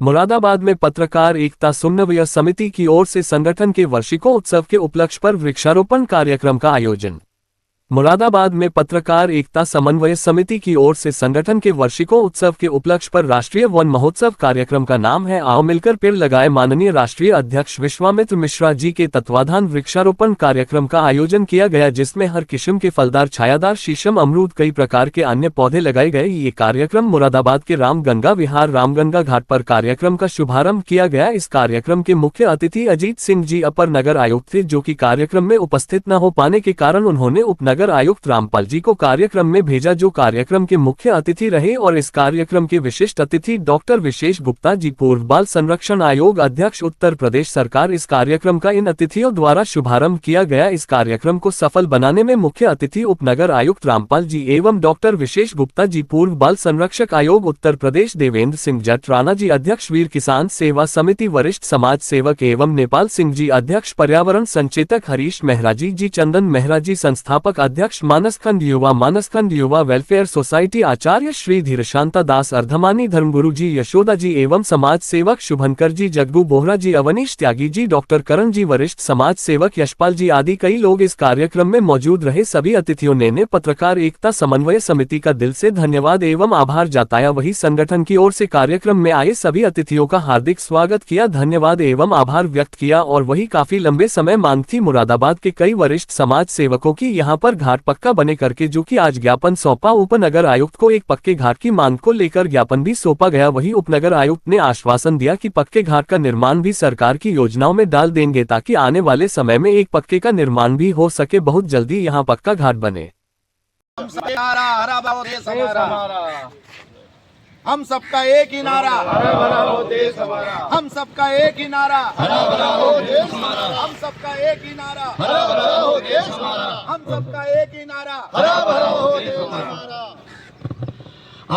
मुरादाबाद में पत्रकार एकता समन्वय समिति की ओर से संगठन के वार्षिकोत्सव के उपलक्ष्य पर वृक्षारोपण कार्यक्रम का आयोजन। मुरादाबाद में पत्रकार एकता समन्वय समिति की ओर से संगठन के वार्षिकोत्सव के उपलक्ष्य पर राष्ट्रीय वन महोत्सव कार्यक्रम का नाम है आओ मिलकर पेड़ लगाए। माननीय राष्ट्रीय अध्यक्ष विश्वामित्र मिश्रा जी के तत्वाधान वृक्षारोपण कार्यक्रम का आयोजन किया गया, जिसमें हर किस्म के फलदार छायादार शीशम अमरूद कई प्रकार के अन्य पौधे लगाए गए। ये कार्यक्रम मुरादाबाद के रामगंगा विहार रामगंगा घाट पर कार्यक्रम का शुभारंभ किया गया। इस कार्यक्रम के मुख्य अतिथि अजीत सिंह जी अपर नगर आयुक्त थे, जो कि कार्यक्रम में उपस्थित न हो पाने के कारण उन्होंने उपनगर आयुक्त रामपाल जी को कार्यक्रम में भेजा, जो कार्यक्रम के मुख्य अतिथि रहे। और इस कार्यक्रम के विशिष्ट अतिथि डॉक्टर विशेष गुप्ता जी, पूर्व बाल संरक्षण आयोग अध्यक्ष उत्तर प्रदेश सरकार। इस कार्यक्रम का इन अतिथियों द्वारा शुभारंभ किया गया। इस कार्यक्रम को सफल बनाने में मुख्य अतिथि उपनगर आयुक्त रामपाल जी एवं डॉक्टर विशेष गुप्ता जी, पूर्व बाल संरक्षक आयोग उत्तर प्रदेश देवेंद्र सिंह जट राणा जी, अध्यक्ष वीर किसान सेवा समिति, वरिष्ठ समाज सेवक एवं नेपाल सिंह जी, अध्यक्ष पर्यावरण संचेतक हरीश मेहरा जी, चंदन मेहरा जी, संस्थापक अध्यक्ष मानसखंड युवा वेलफेयर सोसाइटी, आचार्य श्री धीरशांता दास अर्धमानी, धर्मगुरु जी यशोदा जी एवं समाज सेवक शुभंकर जी, जग्गू बोहरा जी, अवनीश त्यागी जी, डॉक्टर करण जी, वरिष्ठ समाज सेवक यशपाल जी आदि कई लोग इस कार्यक्रम में मौजूद रहे। सभी अतिथियों ने पत्रकार एकता समन्वय समिति का दिल से धन्यवाद एवं आभार जताया। वही संगठन की ओर से कार्यक्रम में आए सभी अतिथियों का हार्दिक स्वागत किया, धन्यवाद एवं आभार व्यक्त किया। और वही काफी लंबे समय मांग थी मुरादाबाद के कई वरिष्ठ समाज सेवकों की यहाँ पर घाट पक्का बने करके, जो कि आज ज्ञापन सौंपा। उपनगर आयुक्त को एक पक्के घाट की मांग को लेकर ज्ञापन भी सौंपा गया। वही उपनगर आयुक्त ने आश्वासन दिया कि पक्के घाट का निर्माण भी सरकार की योजनाओं में डाल देंगे, ताकि आने वाले समय में एक पक्के का निर्माण भी हो सके, बहुत जल्दी यहाँ पक्का घाट बने। हम सबका एक ही नारा, हरा भरा हो देश हमारा। हम सबका एक ही नारा, हरा भरा हो देश हमारा। हम सबका एक ही नारा, हरा भरा हो देश हमारा। हम सबका एक ही नारा, हरा भरा हो देश हमारा।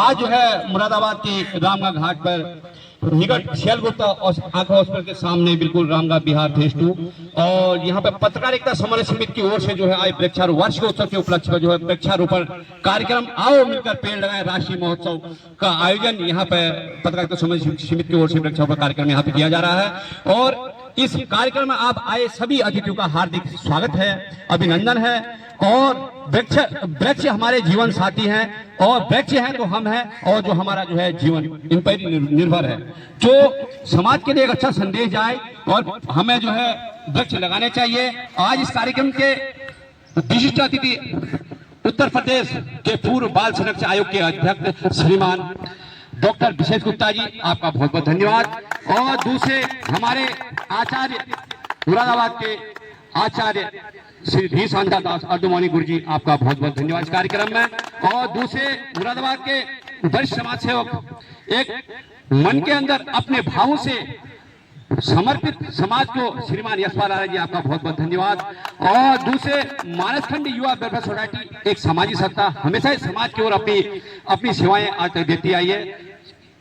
आज जो है मुरादाबाद के रामगंगा घाट पर निकट शैलगुप्ता आंखा हॉस्पिटल के सामने बिल्कुल रामगंगा विहार फेज 2 और यहाँ पे पत्रकार एकता समन्वय समिति की ओर से जो है आज वृक्षारोपण वार्षिकोत्सव के उपलक्ष्य पर जो है वृक्षारोपण कार्यक्रम आओ मिलकर पेड़ लगाए राष्ट्रीय महोत्सव का आयोजन यहाँ पे पत्रकार एकता समन्वय समिति की ओर से वृक्षारोपण कार्यक्रम यहाँ पे किया जा रहा है। और इस कार्यक्रम में आप आए सभी अतिथियों का हार्दिक स्वागत है, अभिनंदन है। और वृक्ष हमारे जीवन साथी हैं और वृक्ष हैं तो हम हैं, और जो हमारा जो है जीवन इन पर निर्भर है। जो समाज के लिए एक अच्छा संदेश जाए और हमें जो है वृक्ष लगाने चाहिए। आज इस कार्यक्रम के विशिष्ट अतिथि उत्तर प्रदेश के पूर्व बाल संरक्षण आयोग के अध्यक्ष श्रीमान डॉक्टर विशेष गुप्ता जी, आपका बहुत बहुत धन्यवाद। और दूसरे हमारे आचार्य मुरादाबाद के आचार्य श्री धीरशांता दास अर्धमानी गुरु जी, आपका बहुत बहुत धन्यवाद इस कार्यक्रम में। और दूसरे मुरादाबाद के वरिष्ठ समाज सेवक एक मन के अंदर अपने भावों से समर्पित समाज को श्रीमान यशपाल जी, आपका बहुत बहुत धन्यवाद। और दूसरे मानसखंड युवा वेलफेयर सोसाइटी, एक सामाजिक संस्था हमेशा समाज की ओर अपनी सेवाएं आज तक देती आई है।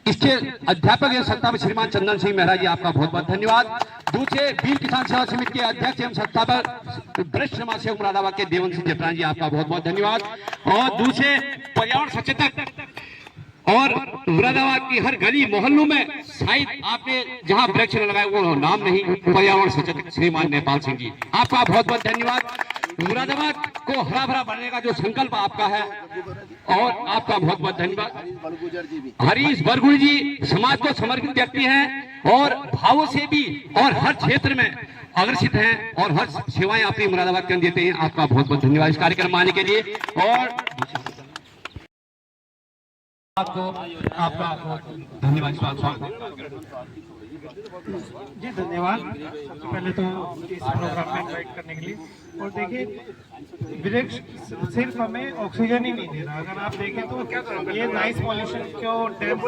इसके अध्यापक एवं संस्थापक श्रीमान चंदन सिंह मेहरा जी, आपका बहुत बहुत धन्यवाद। दूसरे वीर किसान सेवा समिति के अध्यक्ष एवं संस्थापक वरिष्ठ समाज सेवक मुरादाबाद के देवेंद्र सिंह जटरान जी, आपका बहुत बहुत धन्यवाद। और दूसरे पर्यावरण सचेतक और मुरादाबाद की हर गली मोहल्लों में शायद आपने जहां वृक्ष लगाए वो नाम नहीं, पर्यावरण सचेतक श्रीमान नेपाल सिंह जी, आपका बहुत बहुत धन्यवाद। मुरादाबाद को हरा भरा बनने का जो संकल्प आपका है और आपका बहुत बहुत धन्यवाद। हरीश बरगुड़ जी समाज को समर्पित व्यक्ति हैं और भावों से भी और हर क्षेत्र में अग्रसित हैं और हर सेवाएं अपनी मुरादाबाद के अंदर देते हैं, आपका बहुत बहुत धन्यवाद इस कार्यक्रम में आने के लिए। और आपको आपका धन्यवाद जी, धन्यवाद सबसे पहले तो इस प्रोग्राम में इनवाइट करने के लिए। और देखिए वृक्ष सिर्फ हमें ऑक्सीजन ही नहीं दे रहा, अगर आप देखें तो ये नॉइस पॉल्यूशन को डैम्प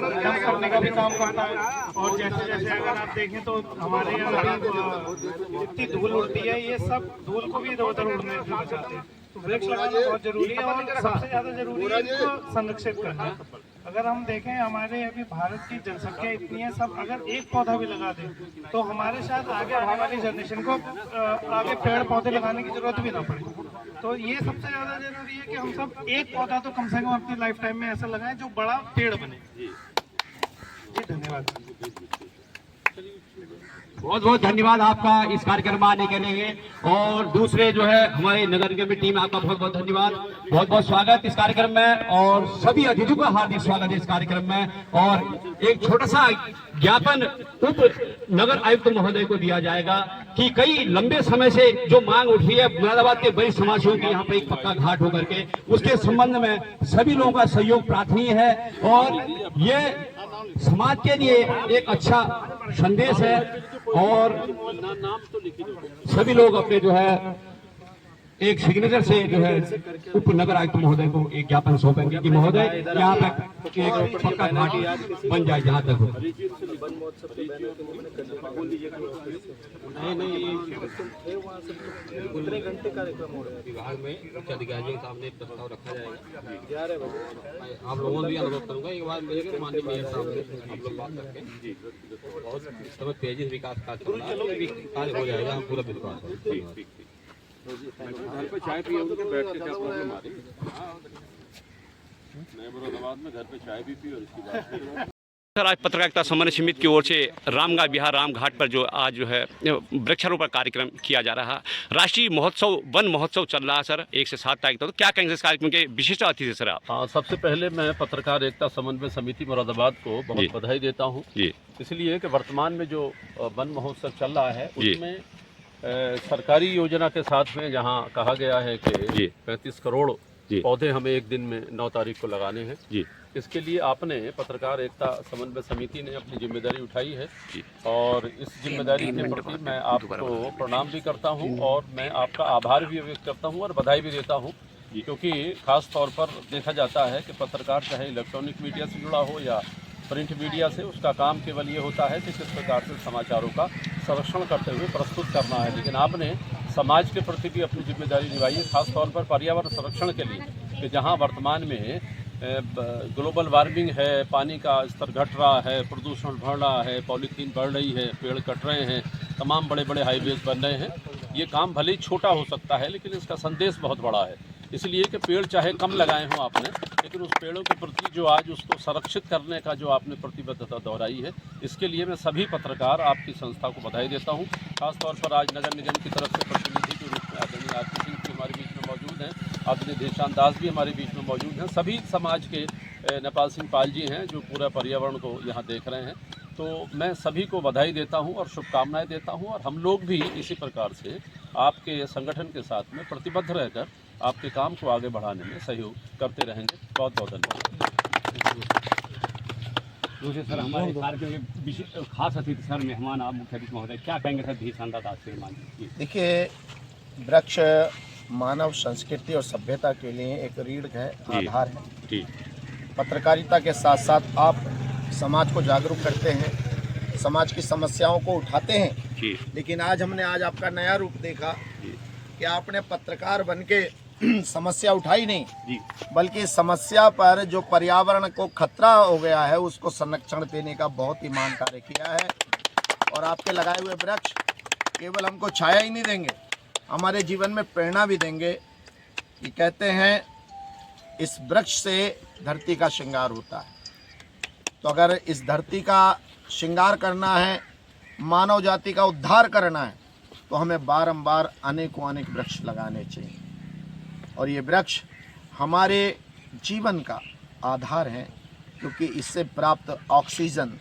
करने का भी काम करता है। और जैसे जैसे अगर आप देखें तो हमारे यहाँ जितनी धूल उड़ती है, ये सब धूल को भी इधर उधर उड़ने से बचाते हैं। तो वृक्ष लगाना बहुत जरूरी है और सबसे ज्यादा जरूरी है इसको संरक्षित करना। अगर हम देखें हमारे अभी भारत की जनसंख्या इतनी है, सब अगर एक पौधा भी लगा दें तो हमारे शायद आगे आने वाली जनरेशन को आगे पेड़ पौधे लगाने की जरूरत भी ना पड़े। तो ये सबसे ज्यादा जरूरी है कि हम सब एक पौधा तो कम से कम अपनी लाइफ टाइम में ऐसा लगाएं जो बड़ा पेड़ बने। धन्यवाद। बहुत बहुत धन्यवाद आपका इस कार्यक्रम में आने के लिए। और दूसरे जो है हमारे नगर निगम की टीम, आपका बहुत बहुत धन्यवाद, बहुत बहुत स्वागत इस कार्यक्रम में, और सभी अतिथियों का हार्दिक स्वागत है इस कार्यक्रम में। और एक छोटा सा ज्ञापन उप नगर आयुक्त महोदय को दिया जाएगा कि कई लंबे समय से जो मांग उठी है मुरादाबाद के बड़े समाजों की यहाँ पे एक पक्का घाट होकर के, उसके संबंध में सभी लोगों का सहयोग प्रार्थनीय है और ये समाज के लिए एक अच्छा संदेश है। और सभी लोग अपने जो है एक सिग्नेचर से जो है उप नगर आयुक्त महोदय को एक ज्ञापन सौंपेंगे कि महोदय यहाँ पे एक पक्का घाट बन जाए जहाँ तक हो। विभाग में उच्च अधिकारियों के सामने प्रस्ताव रखा जाएगा 11 बजे। आप लोगों भी अनुरोध करूंगा एक बार मेरे माननीय मेयर साहब से आप लोग बात करके बहुत समय तेजी से विकास कार्य चल रहा है, कार्य हो जाएगा, हम पूरा विश्वास है। घर पे चाय पिए उनके बैठ के क्या प्रॉब्लम आ रही नए मुरादाबाद में घर पे चाय भी पी और इसकी बात सर, आज पत्रकारिता समन्वय समिति की ओर से रामगा बिहार राम घाट पर जो आज जो है वृक्षारोपण कार्यक्रम किया जा रहा है। राष्ट्रीय महोत्सव वन महोत्सव चल रहा है सर 1 से 7 तारीख तक, तो क्या कहेंगे इस कार्यक्रम के विशिष्ट अतिथि सर आप? हाँ, सबसे पहले मैं पत्रकार एकता समन्वय समिति मुरादाबाद को बहुत बधाई देता हूँ, इसलिए कि वर्तमान में जो वन महोत्सव चल रहा है उसमें सरकारी योजना के साथ में जहाँ कहा गया है कि 35 करोड़ पौधे हमें एक दिन में 9 तारीख को लगाने हैं। इसके लिए आपने पत्रकार एकता समन्वय समिति ने अपनी जिम्मेदारी उठाई है और इस जिम्मेदारी के प्रति मैं आपको प्रणाम भी करता हूं और मैं आपका आभार भी व्यक्त करता हूं और बधाई भी देता हूं, क्योंकि खास तौर पर देखा जाता है कि पत्रकार चाहे इलेक्ट्रॉनिक मीडिया से जुड़ा हो या प्रिंट मीडिया से, उसका काम केवल ये होता है कि किस प्रकार से समाचारों का संरक्षण करते हुए प्रस्तुत करना है, लेकिन आपने समाज के प्रति भी अपनी जिम्मेदारी निभाई है, खासतौर पर पर्यावरण संरक्षण के लिए कि जहाँ वर्तमान में ग्लोबल वार्मिंग है, पानी का स्तर घट रहा है, प्रदूषण बढ़ रहा है, पॉलीथीन बढ़ रही है, पेड़ कट रहे हैं, तमाम बड़े बड़े हाईवेज बन रहे हैं। ये काम भले ही छोटा हो सकता है लेकिन इसका संदेश बहुत बड़ा है, इसलिए कि पेड़ चाहे कम लगाए हों आपने, लेकिन उस पेड़ों के प्रति जो आज उसको संरक्षित करने का जो आपने प्रतिबद्धता दोहराई है, इसके लिए मैं सभी पत्रकार आपकी संस्था को बधाई देता हूँ। खासतौर पर आज नगर निगम की तरफ से प्रतिनिधि के रूप में आदरणीय आरती सिंह भी हमारे बीच में मौजूद हैं, आदरणीय देशान दास भी हमारे बीच में मौजूद हैं, सभी समाज के नेपाल सिंह पाल जी हैं जो पूरा पर्यावरण को यहाँ देख रहे हैं। तो मैं सभी को बधाई देता हूँ और शुभकामनाएं देता हूँ, और हम लोग भी इसी प्रकार से आपके संगठन के साथ में प्रतिबद्ध रहकर आपके काम को आगे बढ़ाने में सहयोग करते रहेंगे। बहुत बहुत धन्यवाद। दूसरे सर, हमारे कार्यक्रम के खास अतिथि सर मेहमान आप मुख्य अतिथि महोदय, क्या कहेंगे सर धीशान दास से? देखिए, वृक्ष मानव संस्कृति और सभ्यता के लिए एक रीढ़ है, आधार है। पत्रकारिता के साथ साथ आप समाज को जागरूक करते हैं, समाज की समस्याओं को उठाते हैं, लेकिन आज हमने आपका नया रूप देखा कि आपने पत्रकार बनके समस्या उठाई नहीं, बल्कि समस्या पर जो पर्यावरण को खतरा हो गया है उसको संरक्षण देने का बहुत ईमान कार्य किया है। और आपके लगाए हुए वृक्ष केवल हमको छाया ही नहीं देंगे, हमारे जीवन में प्रेरणा भी देंगे। ये कहते हैं इस वृक्ष से धरती का श्रृंगार होता है, तो अगर इस धरती का श्रृंगार करना है, मानव जाति का उद्धार करना है, तो हमें बारंबार अनेकों अनेक वृक्ष लगाने चाहिए। और ये वृक्ष हमारे जीवन का आधार है, क्योंकि इससे प्राप्त ऑक्सीजन,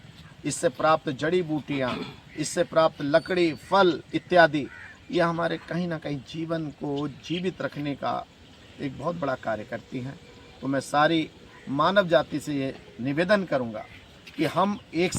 इससे प्राप्त जड़ी बूटियाँ, इससे प्राप्त लकड़ी, फल इत्यादि, ये हमारे कहीं ना कहीं जीवन को जीवित रखने का एक बहुत बड़ा कार्य करती हैं। तो मैं सारी मानव जाति से ये निवेदन करूँगा कि हम एक